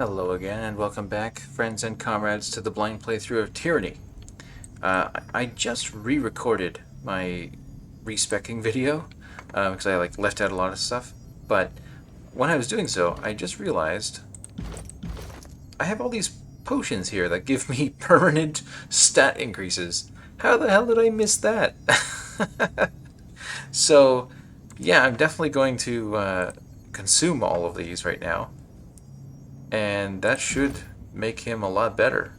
Hello again, and welcome back, friends and comrades, to the blind playthrough of Tyranny. I just re-recorded my respecking video because I left out a lot of stuff. But when I was doing so, I just realized I have all these potions here that give me permanent stat increases. How the hell did I miss that? So, yeah, I'm definitely going to consume all of these right now, and that should make him a lot better.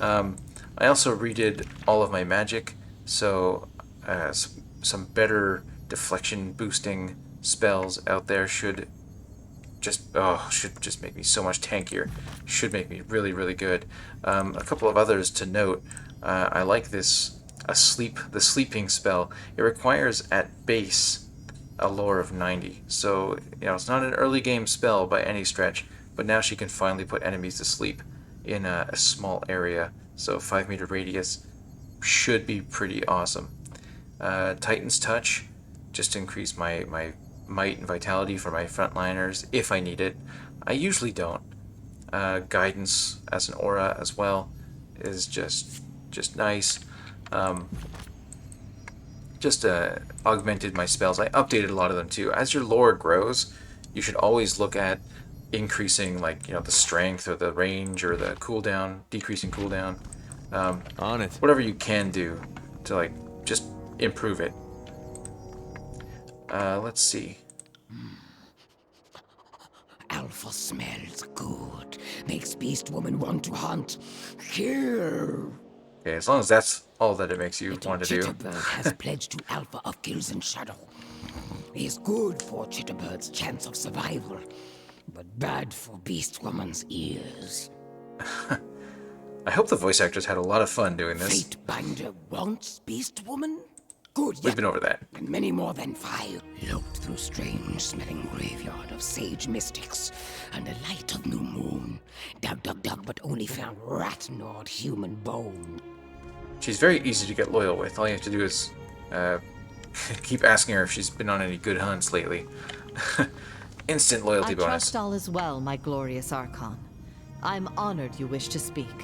um, I also redid all of my magic, so some better deflection boosting spells out there should just make me so much tankier. Should make me really, really good. A couple of others to note. I like this the sleeping spell. It requires at base a lore of 90. So, it's not an early game spell by any stretch, but now she can finally put enemies to sleep in a small area. So 5 meter radius should be pretty awesome. Titan's Touch, just to increase my might and vitality for my frontliners if I need it. I usually don't. Guidance as an aura as well is just nice. Um, just augmented my spells. I updated a lot of them too. As your lore grows, you should always look at increasing, the strength or the range or the cooldown, decreasing cooldown. On it. Whatever you can do to just improve it. Let's see. Alpha smells good. Makes Beast Woman want to hunt. Kill. Okay, as long as that's all that it makes you Little want to do. Chitterbird has pledged to Alpha of kills in shadow. He's good for Chitterbird's chance of survival, but bad for Beast Woman's ears. I hope the voice actors had a lot of fun doing this. Fatebinder wants Beast Woman? Good, We've been over that. and many more than 5. Loped through strange-smelling graveyard of sage mystics and the light of new moon. Dug, but only found rat-gnawed human bone. She's very easy to get loyal with. All you have to do is keep asking her if she's been on any good hunts lately. Instant loyalty I bonus. trust all is well, my glorious Archon. I'm honored you wish to speak.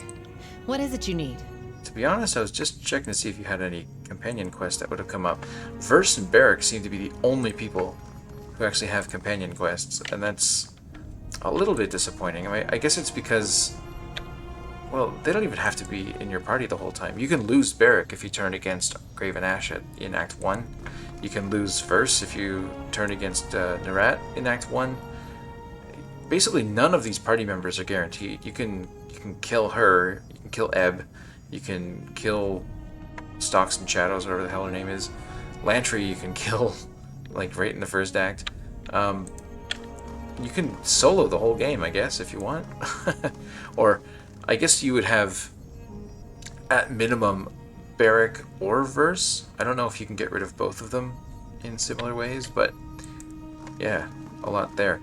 What is it you need? To be honest, I was just checking to see if you had any companion quests that would have come up. Verse and Barrack seem to be the only people who actually have companion quests, and that's a little bit disappointing. I guess it's because, well, they don't even have to be in your party the whole time. You can lose Barrack if you turn against Graven Ash in Act 1. You can lose Verse if you turn against Nerat in Act 1. Basically, none of these party members are guaranteed. You can kill her, you can kill Ebb, you can kill Stalks and Shadows, whatever the hell her name is. Lantry you can kill, right in the first act. You can solo the whole game, I guess, if you want. Or, I guess you would have, at minimum, Barrack or Verse. I don't know if you can get rid of both of them in similar ways, but yeah, a lot there.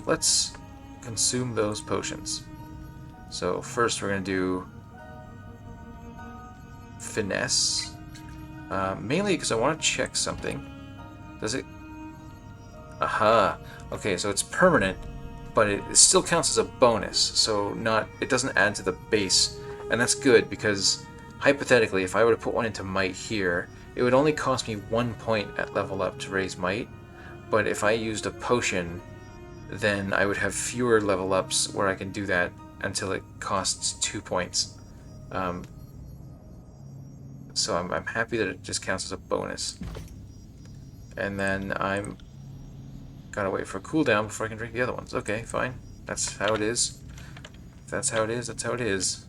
Let's consume those potions. So first we're going to do Finesse, mainly because I want to check something. Does it? Aha. Okay, so it's permanent, but it still counts as a bonus, so it doesn't add to the base, and that's good because hypothetically, if I were to put one into Might here, it would only cost me 1 point at level up to raise Might, but if I used a potion, then I would have fewer level ups where I can do that until it costs 2 points. So I'm happy that it just counts as a bonus. And then I'm gotta wait for a cooldown before I can drink the other ones. Okay, fine. That's how it is. If that's how it is, that's how it is.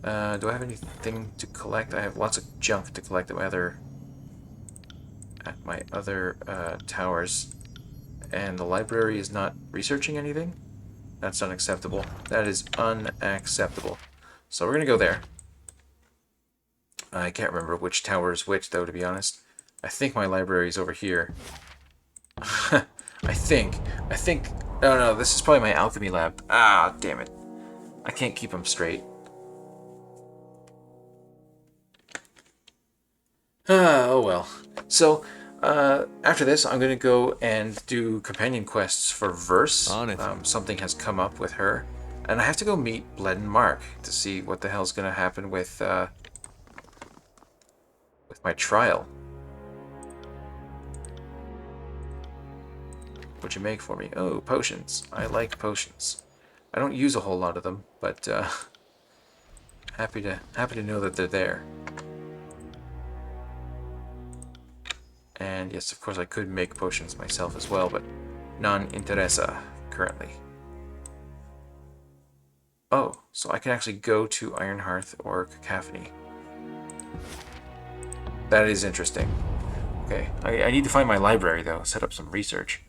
Do I have anything to collect? I have lots of junk to collect at my other towers. And the library is not researching anything? That's unacceptable. That is unacceptable. So we're gonna go there. I can't remember which tower is which, though, to be honest. I think my library is over here. I think. Oh no, this is probably my alchemy lab. Ah, damn it. I can't keep them straight. Oh well. So, After this, I'm going to go and do companion quests for Verse. On it. Something has come up with her. And I have to go meet Bled and Mark to see what the hell's going to happen with my trial. What'd you make for me? Oh, potions. I like potions. I don't use a whole lot of them, but happy to know that they're there. And yes, of course, I could make potions myself as well, but non interesa currently. Oh, so I can actually go to Ironhearth or Cacophony. That is interesting. Okay, I need to find my library though. Set up some research.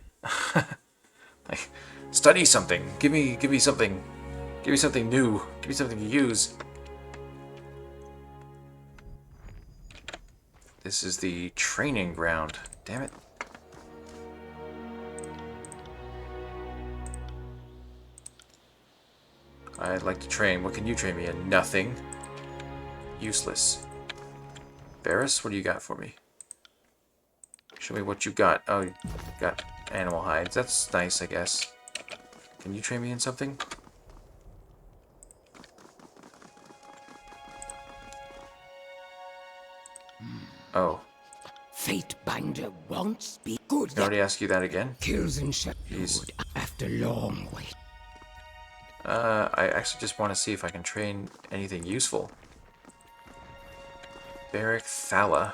Like, study something. Give me something. Give me something new. Give me something to use. This is the training ground. Damn it. I'd like to train. What can you train me in? Nothing. Useless. Varus, what do you got for me? Show me what you got. Oh, you got animal hides. That's nice, I guess. Can you train me in something? Oh. Fate Binder won't be good. Can I already ask you that again? Kills and shut Jeez. after long wait. I actually just want to see if I can train anything useful. Barrack Thala.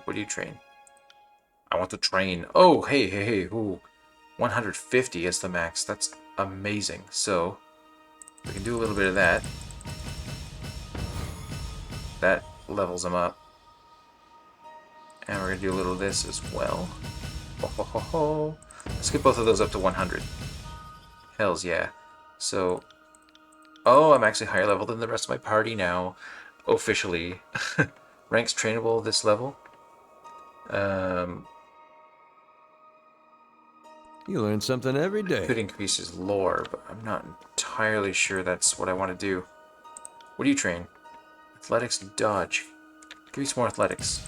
What do you train? I want to train. Oh, hey. Ooh. 150 is the max. That's amazing. So, we can do a little bit of that. That levels them up. And we're going to do a little of this as well. Let's get both of those up to 100. Hells yeah. So, oh, I'm actually higher level than the rest of my party now. Officially. Ranks trainable this level. You learn something every Could day. increase his lore, but I'm not entirely sure that's what I want to do. What do you train? Athletics and dodge. Give me some more athletics.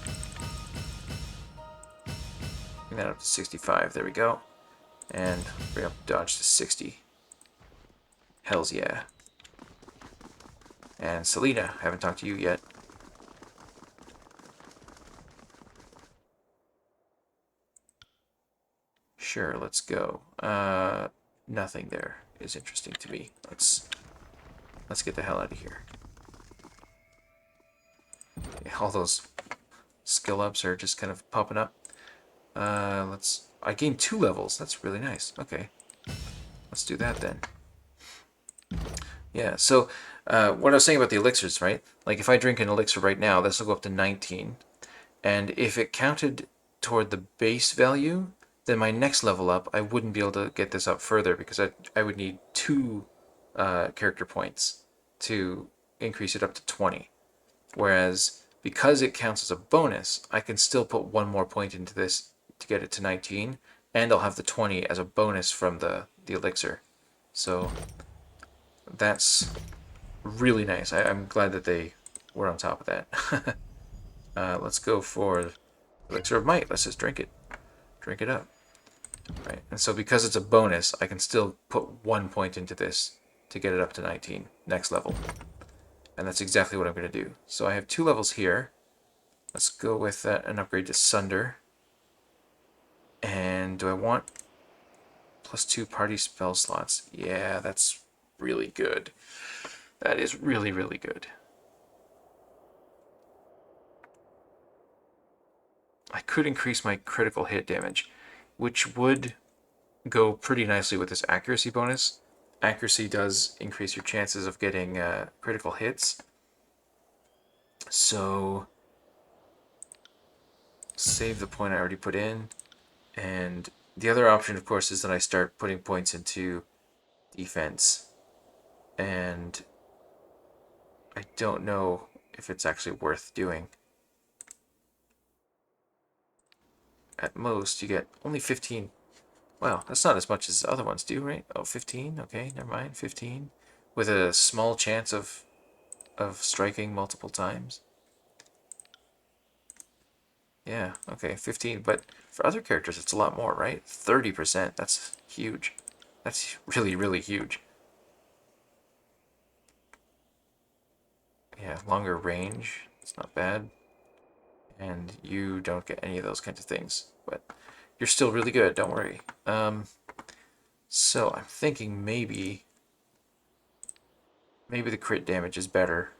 Bring that up to 65. There we go. And bring up dodge to 60. Hells yeah. And Selena, haven't talked to you yet. Sure, let's go. Nothing there is interesting to me. Let's get the hell out of here. Okay, all those skill ups are just kind of popping up. I gained 2 levels. That's really nice. Okay. Let's do that then. Yeah, so what I was saying about the elixirs, right? Like if I drink an elixir right now, this will go up to 19. And if it counted toward the base value, then my next level up, I wouldn't be able to get this up further because I would need 2 character points to increase it up to 20. Whereas because it counts as a bonus, I can still put 1 more point into this to get it to 19, and I'll have the 20 as a bonus from the elixir. So that's really nice. I'm glad that they were on top of that. Let's go for Elixir of Might. Let's just drink it. Drink it up. Right. And so because it's a bonus, I can still put 1 point into this to get it up to 19, next level. And that's exactly what I'm going to do. So I have 2 levels here. Let's go with an upgrade to Sunder. And do I want +2 party spell slots? Yeah, that's really good. That is really, really good. I could increase my critical hit damage, which would go pretty nicely with this accuracy bonus. Accuracy does increase your chances of getting critical hits. So, save the point I already put in. And the other option, of course, is that I start putting points into defense. And I don't know if it's actually worth doing. At most, you get only 15. Wow, that's not as much as other ones do, right? Oh, 15? Okay, never mind. 15. With a small chance of striking multiple times. Yeah, okay, 15. But for other characters, it's a lot more, right? 30%. That's huge. That's really, really huge. Yeah, longer range. It's not bad. And you don't get any of those kinds of things. But you're still really good, don't worry. So I'm thinking maybe the crit damage is better.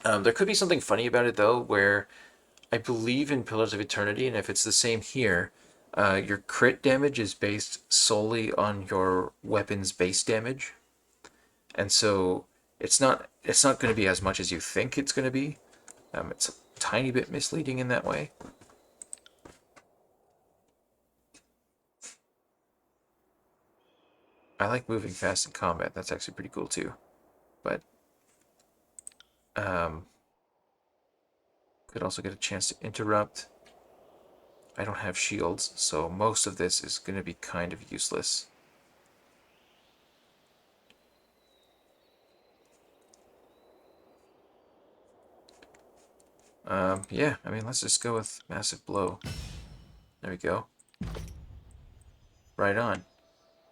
There could be something funny about it though, where I believe in Pillars of Eternity, and if it's the same here, your crit damage is based solely on your weapon's base damage, and so it's not going to be as much as you think it's going to be. It's a tiny bit misleading in that way. I like moving fast in combat. That's actually pretty cool too. But could also get a chance to interrupt. I don't have shields, so most of this is going to be kind of useless. Yeah, I mean, let's just go with Massive Blow. There we go. Right on.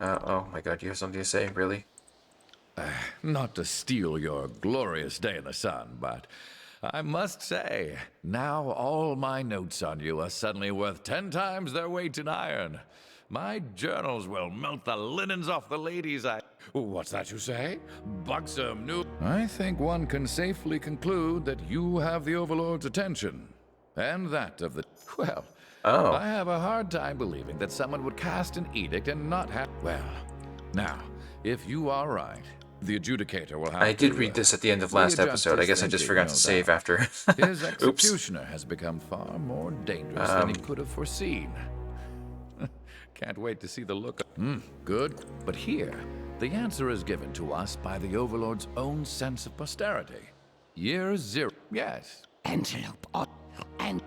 Oh my god, you have something to say? Really? Not to steal your glorious day in the sun, but I must say, now all my notes on you are suddenly worth 10 times their weight in iron. My journals will melt the linens off the ladies. What's that you say? Buxom new. I think one can safely conclude that you have the Overlord's attention. And that of the. Well, Oh. I have a hard time believing that someone would cast an edict and not have. Well, now, if you are right, the adjudicator will have I did to, read this at the end of last readjust episode. I his guess I just thinking, forgot no to save doubt. after. His Oops. executioner has become far more dangerous than he could have foreseen. Can't wait to see the look. Good. But here, the answer is given to us by the Overlord's own sense of posterity. Year 0. Yes. Antelope. And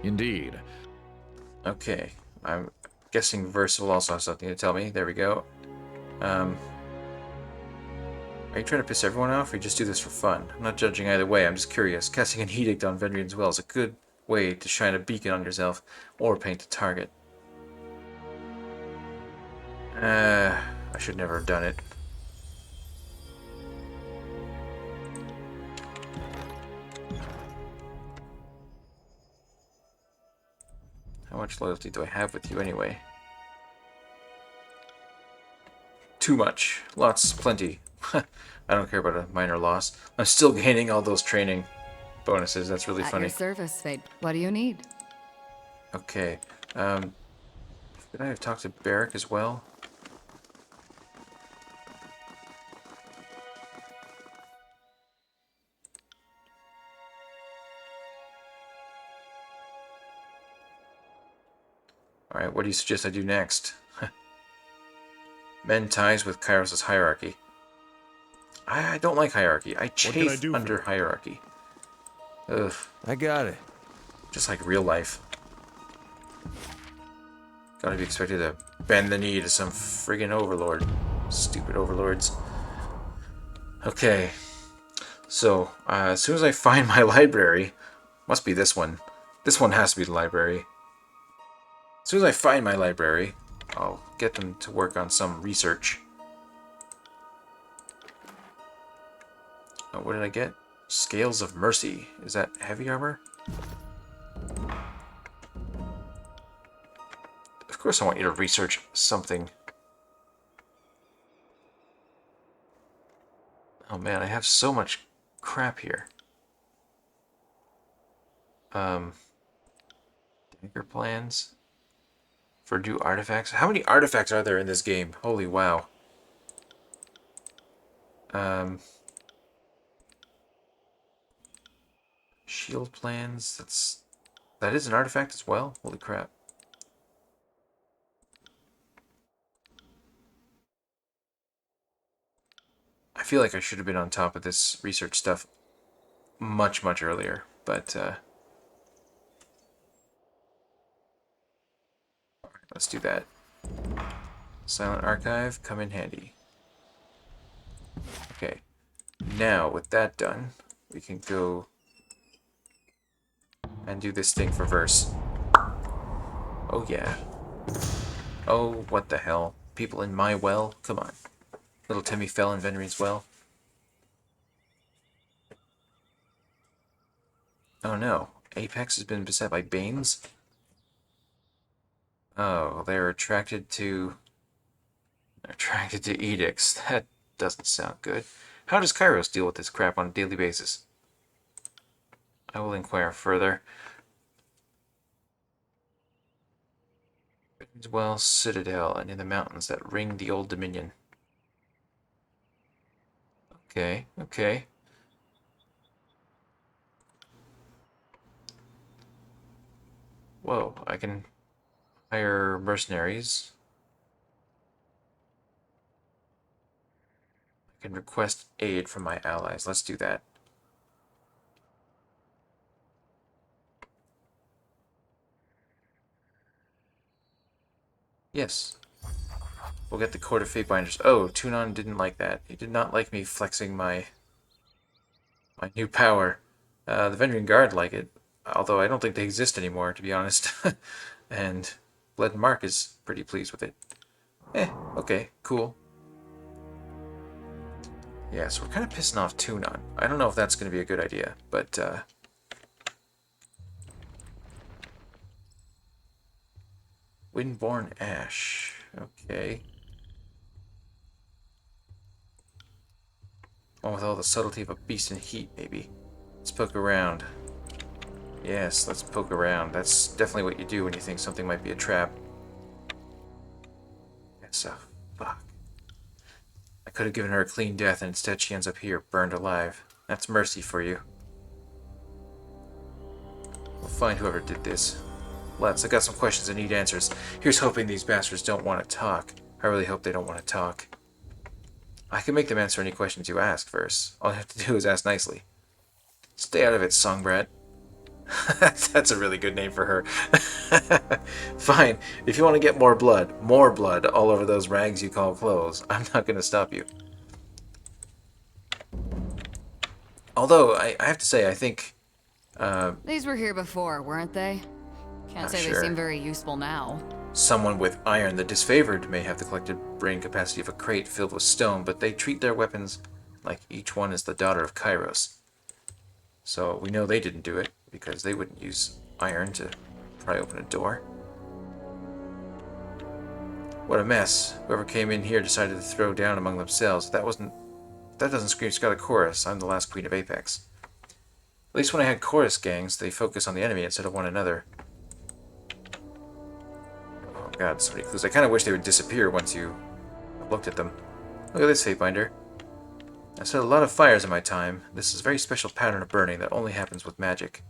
Indeed. Okay. I'm guessing Verse will also have something to tell me. There we go. Are you trying to piss everyone off, or you just do this for fun? I'm not judging either way, I'm just curious. Casting an edict on Vendrian's Well is a good way to shine a beacon on yourself, or paint a target. I should never have done it. How much loyalty do I have with you anyway? Too much. Lots. Plenty. I don't care about a minor loss. I'm still gaining all those training bonuses. That's really At funny. your service, Fate. What do you need? Okay. Could I have talked to Barrack as well? Alright, what do you suggest I do next? Mend ties with Kairos' hierarchy. I don't like hierarchy. I chafe under hierarchy. Ugh. I got it. Just like real life. Gotta be expected to bend the knee to some friggin' overlord. Stupid overlords. Okay. So, as soon as I find my library... Must be this one. This one has to be the library. As soon as I find my library, I'll get them to work on some research. What did I get? Scales of Mercy. Is that heavy armor? Of course I want you to research something. Oh man, I have so much crap here. Dagger plans for new artifacts. How many artifacts are there in this game? Holy wow. Shield plans. That is an artifact as well. Holy crap. I feel like I should have been on top of this research stuff much, much earlier, but let's do that. Silent Archive, come in handy. Okay. Now, with that done, we can go and do this thing for verse. Oh, yeah. Oh, what the hell. People in my well? Come on. Little Timmy fell in Venri's well. Oh no. Apex has been beset by Banes? Oh, they're attracted to edicts. That doesn't sound good. How does Kairos deal with this crap on a daily basis? I will inquire further. Well, Citadel, and in the mountains that ring the Old Dominion. Okay, okay. Whoa, I can hire mercenaries. I can request aid from my allies. Let's do that. Yes. We'll get the Court of Fatebinders. Oh, Tunon didn't like that. He did not like me flexing my new power. The Vendrian Guard like it, although I don't think they exist anymore, to be honest. And Bled Mark is pretty pleased with it. Okay, cool. Yeah, so we're kind of pissing off Tunon. I don't know if that's going to be a good idea, but Windborn Ash. Okay. One with all the subtlety of a beast in heat, maybe. Let's poke around. Yes, let's poke around. That's definitely what you do when you think something might be a trap. Yes, fuck. I could have given her a clean death, and instead she ends up here, burned alive. That's mercy for you. We'll find whoever did this. Let's. I got some questions that need answers. Here's hoping these bastards don't want to talk. I really hope they don't want to talk. I can make them answer any questions you ask first. All you have to do is ask nicely. Stay out of it, Songbrat. That's a really good name for her. Fine. If you want to get more blood all over those rags you call clothes, I'm not going to stop you. Although, I have to say, I think... These were here before, weren't they? Can't say sure. they seem very useful now. Someone with iron the disfavored may have the collective brain capacity of a crate filled with stone, but they treat their weapons like each one is the daughter of Kairos. So we know they didn't do it, because they wouldn't use iron to pry open a door. What a mess. Whoever came in here decided to throw down among themselves. That doesn't scream Scott of Chorus. I'm the last queen of Apex. At least when I had chorus gangs, they focus on the enemy instead of one another. Oh god, so many clues. I kind of wish they would disappear once you looked at them. Look at this, Fatebinder. I've set a lot of fires in my time. This is a very special pattern of burning that only happens with magic.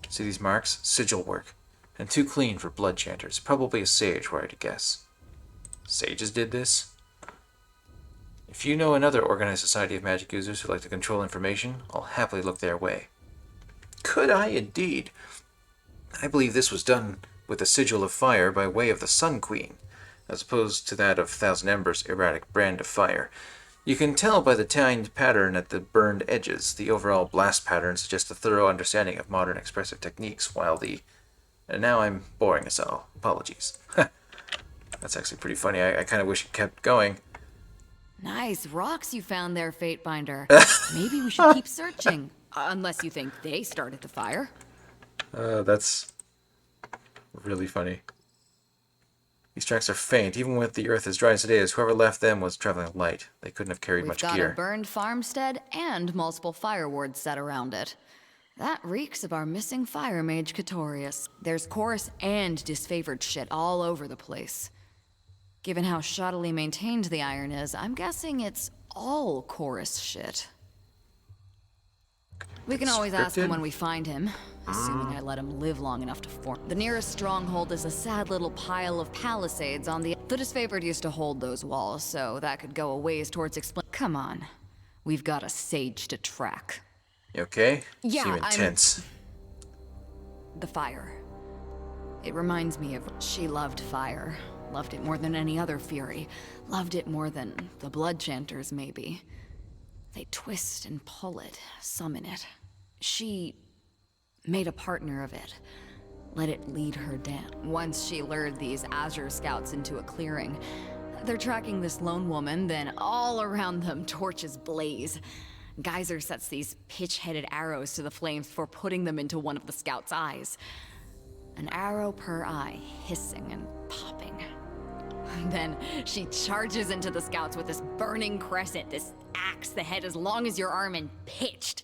See these marks? Sigil work. And too clean for blood chanters. Probably a sage, were I to guess. Sages did this? If you know another organized society of magic users who like to control information, I'll happily look their way. Could I indeed? I believe this was done with a sigil of fire by way of the Sun Queen, as opposed to that of Thousand Ember's erratic brand of fire. You can tell by the tined pattern at the burned edges. The overall blast pattern suggests a thorough understanding of modern expressive techniques, while the... And now I'm boring us all. Apologies. That's actually pretty funny. I kind of wish it kept going. Nice rocks you found there, Fatebinder. Maybe we should keep searching. Unless you think they started the fire. That's really funny. These tracks are faint. Even with the earth as dry as it is, whoever left them was traveling light. They couldn't have carried much We've got gear. a burned farmstead and multiple fire wards set around it. That reeks of our missing fire mage Catorius. There's chorus and disfavored shit all over the place. Given how shoddily maintained the iron is, I'm guessing it's all chorus shit. We can always ask him when we find him, assuming I let him live long enough to form. The nearest stronghold is a sad little pile of palisades on the... The disfavored used to hold those walls, so that could go a ways towards explain... Come on. We've got a sage to track. You okay? Yeah, Seem intense. The fire. It reminds me of... She loved fire. Loved it more than any other fury. Loved it more than the blood chanters, maybe. They twist and pull it, summon it. She made a partner of it. Let it lead her down. Once she lured these Azure Scouts into a clearing. They're tracking this lone woman, then all around them torches blaze. Geyser sets these pitch-headed arrows to the flames before putting them into one of the Scouts' eyes. An arrow per eye, hissing and popping. And then she charges into the Scouts with this burning crescent, this axe, the head as long as your arm and pitched.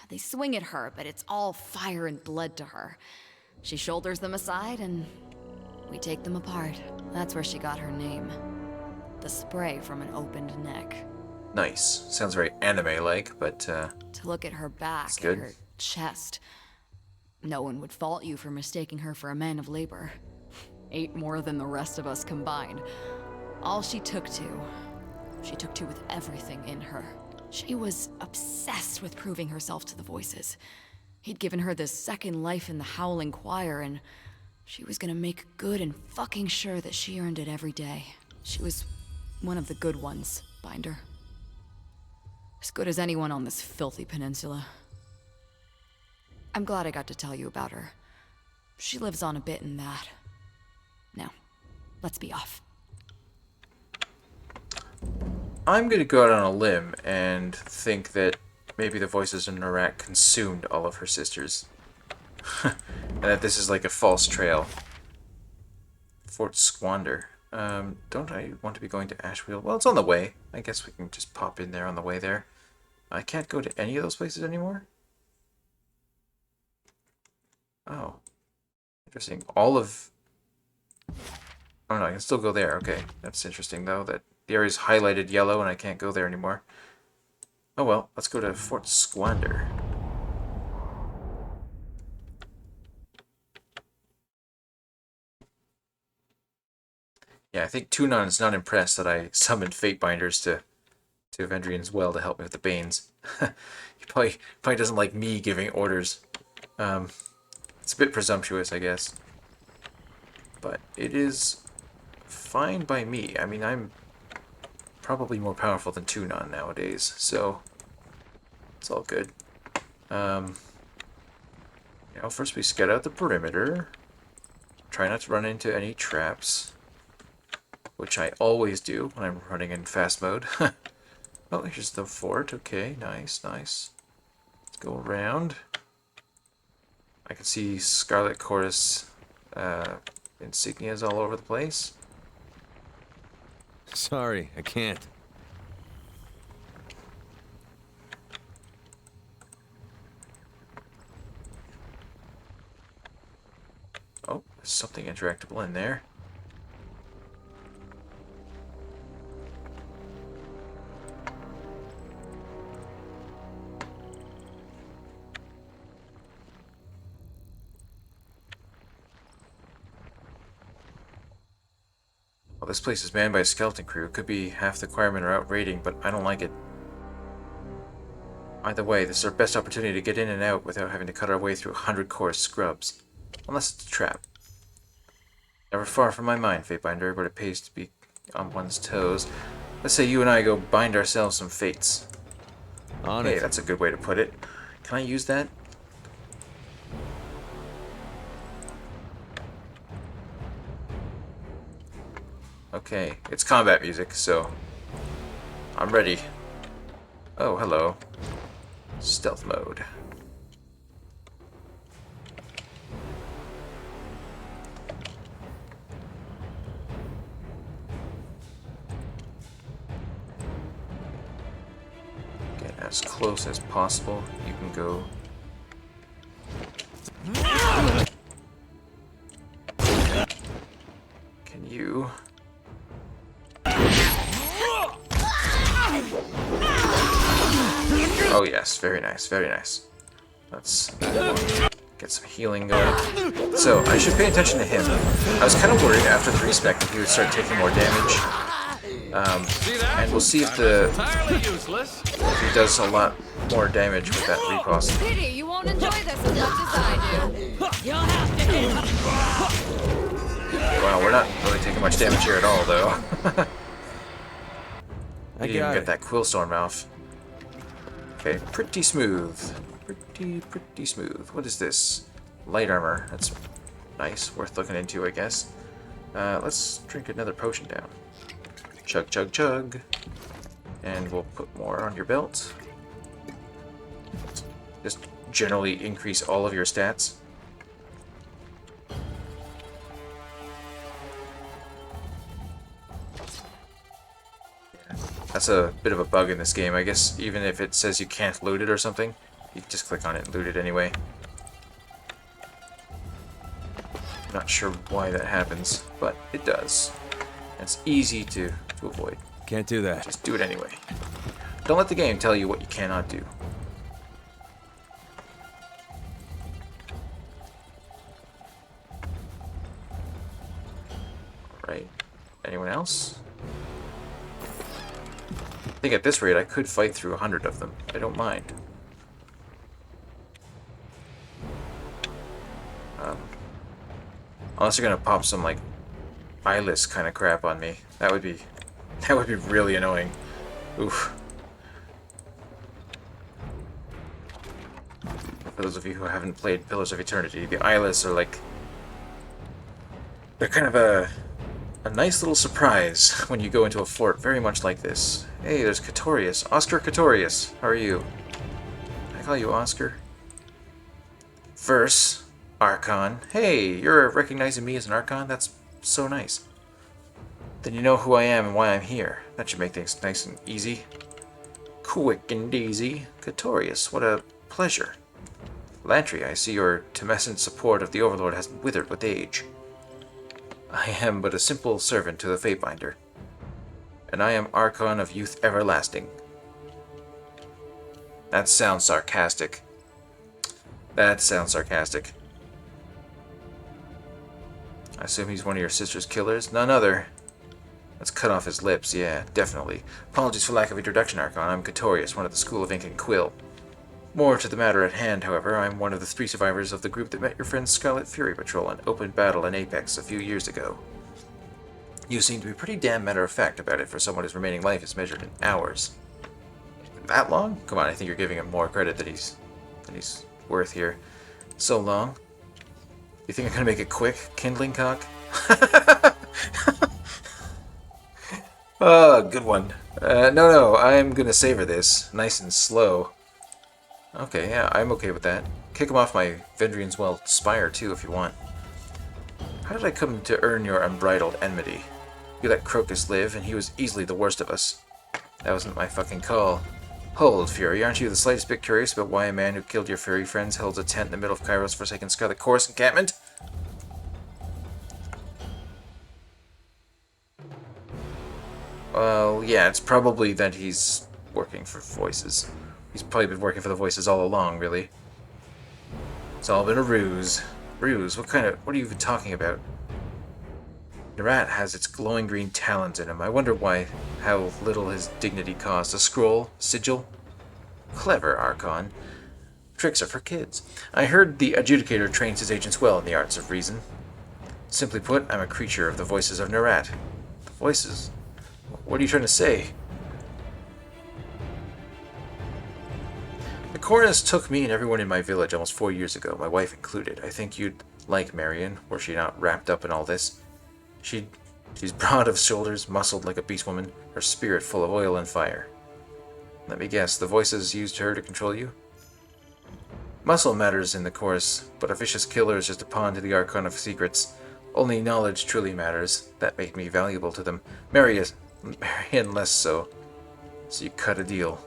They swing at her, but it's all fire and blood to her. She shoulders them aside and we take them apart. That's where she got her name. The spray from an opened neck. Nice. Sounds very anime-like, but, To look at her back, good. her chest. No one would fault you for mistaking her for a man of labor. 8 more than the rest of us combined. All she took to with everything in her. She was obsessed with proving herself to the voices. He'd given her this second life in the Howling Choir, and she was gonna make good and fucking sure that she earned it every day. She was one of the good ones, Binder. As good as anyone on this filthy peninsula. I'm glad I got to tell you about her. She lives on a bit in that. Now, let's be off. I'm going to go out on a limb and think that maybe the voices in Iraq consumed all of her sisters. And that this is like a false trail. Fort Squander. Don't I want to be going to Ashwheel? Well, it's on the way. I guess we can just pop in there on the way there. I can't go to any of those places anymore? Oh. Interesting. All of... Oh no, I can still go there. Okay, that's interesting though, that the area's highlighted yellow and I can't go there anymore. Oh well, let's go to Fort Squander. Yeah, I think Tunon is not impressed that I summoned Fate Binders to Vendrian's Well to help me with the Banes. He probably doesn't like me giving orders. It's a bit presumptuous, I guess. But it is fine by me. I mean, I'm probably more powerful than Tunon nowadays, so it's all good. You know, first we scout out the perimeter. Try not to run into any traps, which I always do when I'm running in fast mode. Oh, here's the fort. Okay, nice, nice. Let's go around. I can see Scarlet Chorus insignias all over the place. Sorry, I can't. Oh, there's something interactable in there. Well, this place is manned by a skeleton crew. Could be half the choirmen are out raiding, but I don't like it. Either way, this is our best opportunity to get in and out without having to cut our way through 100 chorus scrubs. Unless it's a trap. Never far from my mind, Fatebinder, but it pays to be on one's toes. Let's say you and I go bind ourselves some fates. On Hey, it. that's a good way to put it. Can I use that? Okay, it's combat music, so I'm ready. Oh, hello. Stealth mode. Get as close as possible. You can go. Can you? Oh yes, very nice, very nice. Let's get some healing going. So, I should pay attention to him. I was kind of worried after the respec that he would start taking more damage. And we'll see if he does a lot more damage with that riposte. Pity, you won't enjoy this as much as I do. You'll have to hit. Wow, we're not really taking much damage here at all, though. I Didn't even got get it. that Quillstorm off. Okay, pretty smooth. Pretty smooth. What is this? Light armor. That's nice. Worth looking into, I guess. Let's drink another potion down. Chug, chug, chug. And we'll put more on your belt. Just generally increase all of your stats. That's a bit of a bug in this game. I guess even if it says you can't loot it or something, you just click on it and loot it anyway. Not sure why that happens, but it does. It's easy to avoid. Can't do that. Just do it anyway. Don't let the game tell you what you cannot do. Alright. Anyone else? I think at this rate I could fight through 100 of them. I don't mind. Unless you're gonna pop some like eyeless kind of crap on me. That would be really annoying. Oof. For those of you who haven't played Pillars of Eternity, the eyeless are like, they're kind of a nice little surprise when you go into a fort very much like this. Hey, there's Catorius. Oscar Catorius. How are you? Can I call you Oscar? Verse. Archon. Hey, you're recognizing me as an Archon? That's so nice. Then you know who I am and why I'm here. That should make things nice and easy. Quick and easy. Catorius, what a pleasure. Lantry, I see your tumescent support of the Overlord has withered with age. I am but a simple servant to the Fatebinder. And I am Archon of Youth Everlasting. That sounds sarcastic. That sounds sarcastic. I assume he's one of your sister's killers? None other. Let's cut off his lips, yeah, definitely. Apologies for lack of introduction, Archon. I'm Catorius, one of the School of Ink and Quill. More to the matter at hand, however, I'm one of the 3 survivors of the group that met your friend Scarlet Fury Patrol in open battle in Apex a few years ago. You seem to be pretty damn matter-of-fact about it for someone whose remaining life is measured in hours. That long? Come on, I think you're giving him more credit than he's worth here. So long? You think I'm gonna make it quick, kindling cock? Oh, good one. No, I'm gonna savor this, nice and slow. Okay, yeah, I'm okay with that. Kick him off my Vendrian's Well spire too, if you want. How did I come to earn your unbridled enmity? You let Crocus live, and he was easily the worst of us. That wasn't my fucking call. Hold, Fury, aren't you the slightest bit curious about why a man who killed your furry friends holds a tent in the middle of Cairo's forsaken Scarlet Chorus encampment? Well, yeah, it's probably that he's working for Voices. He's probably been working for the Voices all along, really. It's all been a ruse. Ruse? What are you even talking about? Nerat has its glowing green talons in him. I wonder how little his dignity costs. A scroll? Sigil? Clever, Archon. Tricks are for kids. I heard the Adjudicator trains his agents well in the arts of reason. Simply put, I'm a creature of the Voices of Nerat. The Voices? What are you trying to say? The Chorus took me and everyone in my village almost 4 years ago, my wife included. I think you'd like Marion, were she not wrapped up in all this. She's broad of shoulders, muscled like a beast woman, her spirit full of oil and fire. Let me guess, the Voices used her to control you? Muscle matters in the Chorus, but a vicious killer is just a pawn to the Archon of Secrets. Only knowledge truly matters. That made me valuable to them. Marion less so. So you cut a deal.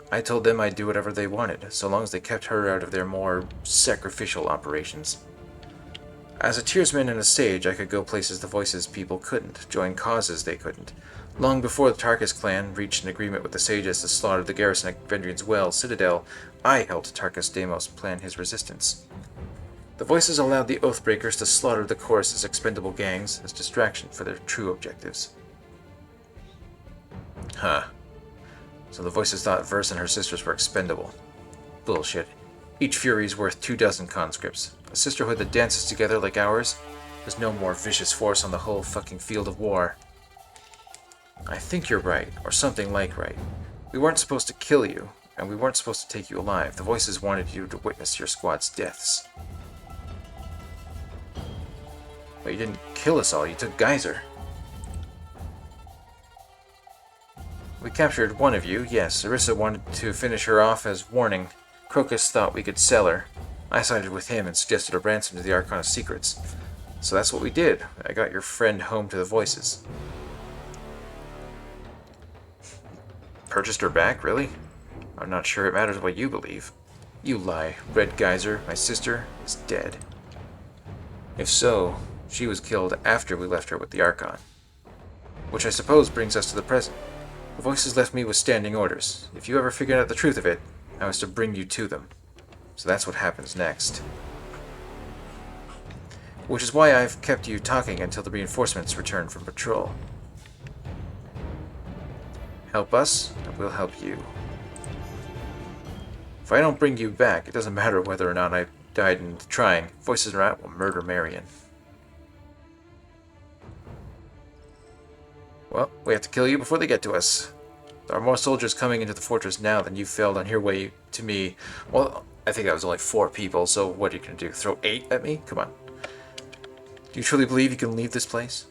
I told them I'd do whatever they wanted, so long as they kept her out of their more sacrificial operations. As a tearsman and a sage, I could go places the Voices people couldn't, join causes they couldn't. Long before the Tarkus clan reached an agreement with the sages to slaughter the garrison at Vendrian's Well Citadel, I helped Tarkus Deimos plan his resistance. The Voices allowed the Oathbreakers to slaughter the Chorus's expendable gangs as distraction for their true objectives. Huh. So the Voices thought Verse and her sisters were expendable. Bullshit. Each Fury's worth 24 conscripts. A sisterhood that dances together like ours? There's no more vicious force on the whole fucking field of war. I think you're right, or something like right. We weren't supposed to kill you. and we weren't supposed to take you alive. The voices wanted you to witness your squad's deaths. But you didn't kill us all, you took Geyser. We captured one of you, yes. Orisa wanted to finish her off as warning. Crocus thought we could sell her. I sided with him and suggested a ransom to the Archon of Secrets. So that's what we did. I got your friend home to the voices. Purchased her back, really? I'm not sure it matters what you believe. You lie. Red Geyser, my sister, is dead. If so, she was killed after we left her with the Archon. Which I suppose brings us to the present. The voices left me with standing orders. If you ever figured out the truth of it, I was to bring you to them. So that's what happens next. Which is why I've kept you talking until the reinforcements return from patrol. Help us, and we'll help you. If I don't bring you back, it doesn't matter whether or not I died in trying. Voices are out will murder Marion. Well, we have to kill you before they get to us. There are more soldiers coming into the fortress now than you failed on your way to me. Well, I think that was only 4 people, so what are you going to do? Throw 8 at me? Come on. Do you truly believe you can leave this place?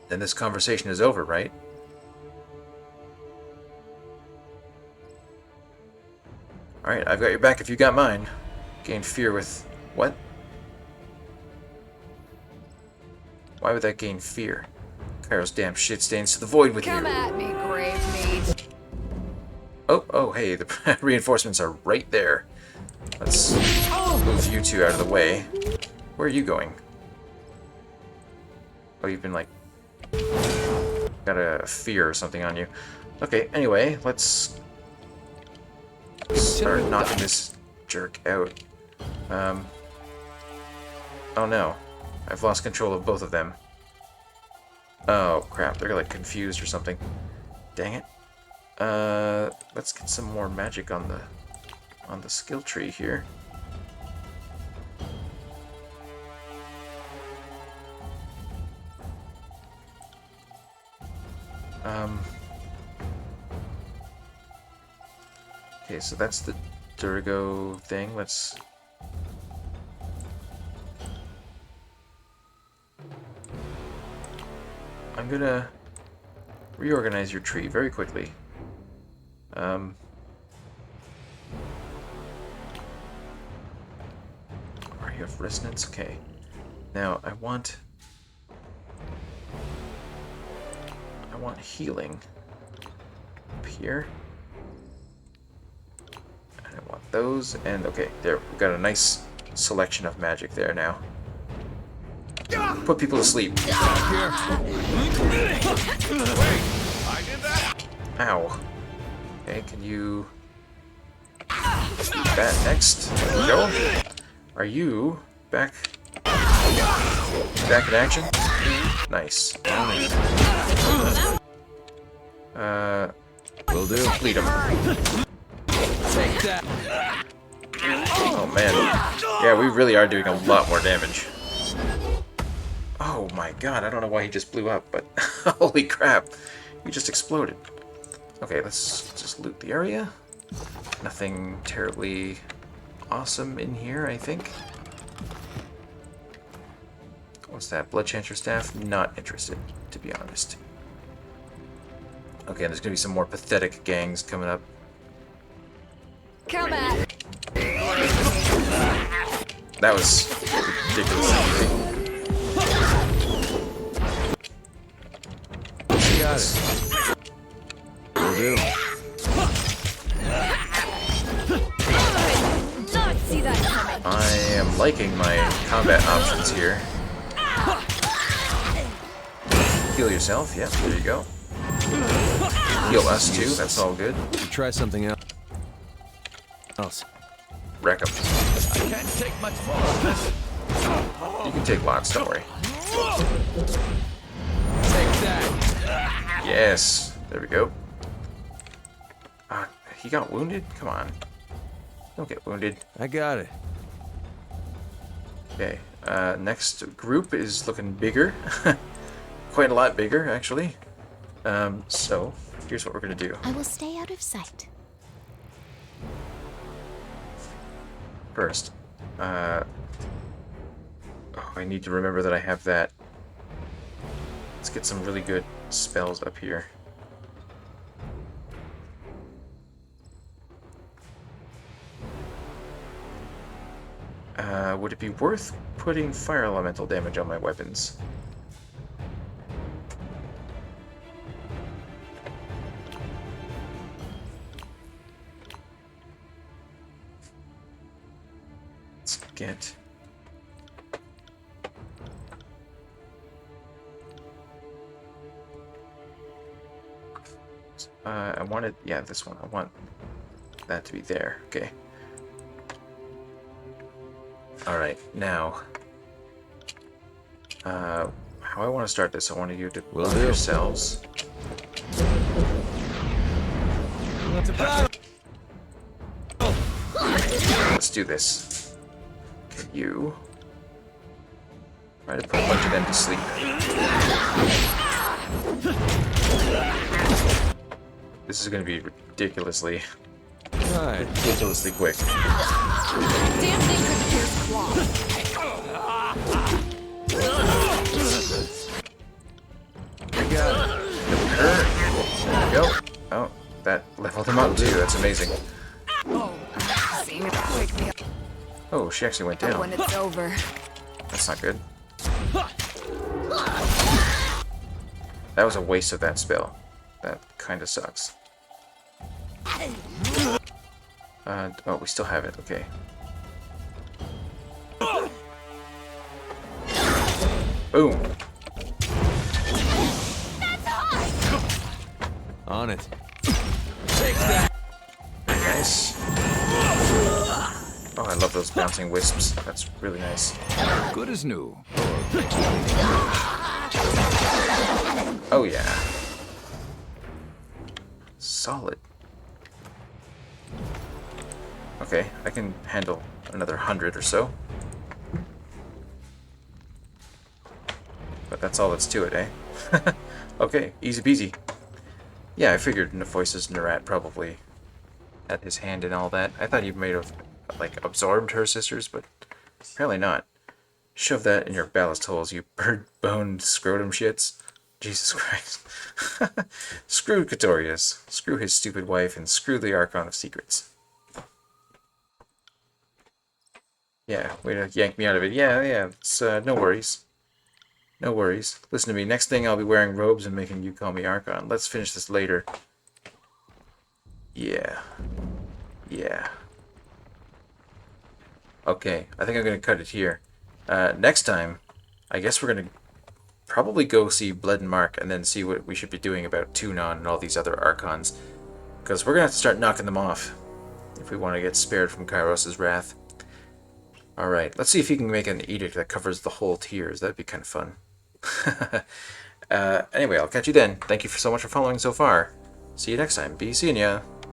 Then this conversation is over, right? Alright, I've got your back if you got mine. Gain fear with... what? Why would that gain fear? Cairo's damn shit stains to the void with Come you. at me, grave meat. Oh, hey, the reinforcements are right there. Let's move you 2 out of the way. Where are you going? Oh, you've been like... got a fear or something on you. Okay, anyway, let's start knocking this jerk out. Oh no. I've lost control of both of them. Oh crap, they're like confused or something. Dang it. Let's get some more magic on the skill tree here. Okay, so that's the Durgo thing. Let's... I'm gonna reorganize your tree very quickly. You have resonance? Okay. Now, I want healing up here. And I want those, and okay, there, we've got a nice selection of magic there now. Put people to sleep. Wait, I did that. Ow. Okay, can you... that next. There we go. Are you back in action? Nice. Will do. Lead him. Take that. Oh man. Yeah, we really are doing a lot more damage. Oh my god, I don't know why he just blew up, but holy crap. He just exploded. Okay, let's just loot the area. Nothing terribly awesome in here, I think. What's that? Blood Chancer Staff? Not interested, to be honest. Okay, there's gonna be some more pathetic gangs coming up. Come at. That was ridiculous. Got it. Will do. Not see that coming. I am liking my combat options here. Heal yourself, yeah, there you go. Heal us too, that's all good. You try something else. Wreck them. I can't take much more of this. You can take lots, don't worry. Take that. Yes, there we go. He got wounded? Come on. Don't get wounded. I got it. Okay, next group is looking bigger. Quite a lot bigger, actually. So, here's what we're gonna do. I will stay out of sight. First, oh, I need to remember that I have that. Let's get some really good spells up here. Would it be worth putting fire elemental damage on my weapons? Let's get... I wanted... yeah, this one. I want that to be there. Okay. Alright, now... how I want to start this, I want you to Will build do. yourselves. Let's do this. Okay, you... try to put a bunch of them to sleep. This is going to be ridiculously Right. quick. Damn thing could pierce claw. I got it. There we go. Oh, that leveled him up too. That's amazing. Seeing it quick Oh, she actually went when down. it's over. That's not good. That was a waste of that spell. That kind of sucks. Oh, we still have it. Okay. Boom. On it. Nice. Oh, I love those bouncing wisps. That's really nice. Good as new. Oh, yeah. Solid. Okay, I can handle another 100 or so. But that's all that's to it, eh? Okay, easy peasy. Yeah, I figured Nephoisa's Nerat probably had his hand in all that. I thought he might have, like, absorbed her sisters, but apparently not. Shove that in your ballast holes, you bird-boned scrotum shits. Jesus Christ. Screw Catorius. Screw his stupid wife, and screw the Archon of Secrets. Yeah, way to yank me out of it. Yeah, it's, no worries. No worries. Listen to me, next thing I'll be wearing robes and making you call me Archon. Let's finish this later. Yeah. Okay, I think I'm gonna cut it here. Next time, I guess we're gonna probably go see Bled and Mark and then see what we should be doing about Tunon and all these other Archons. Because we're gonna have to start knocking them off if we want to get spared from Kairos' wrath. Alright, let's see if you can make an edict that covers the whole tiers. That'd be kind of fun. Anyway, I'll catch you then. Thank you so much for following so far. See you next time. Be seeing ya.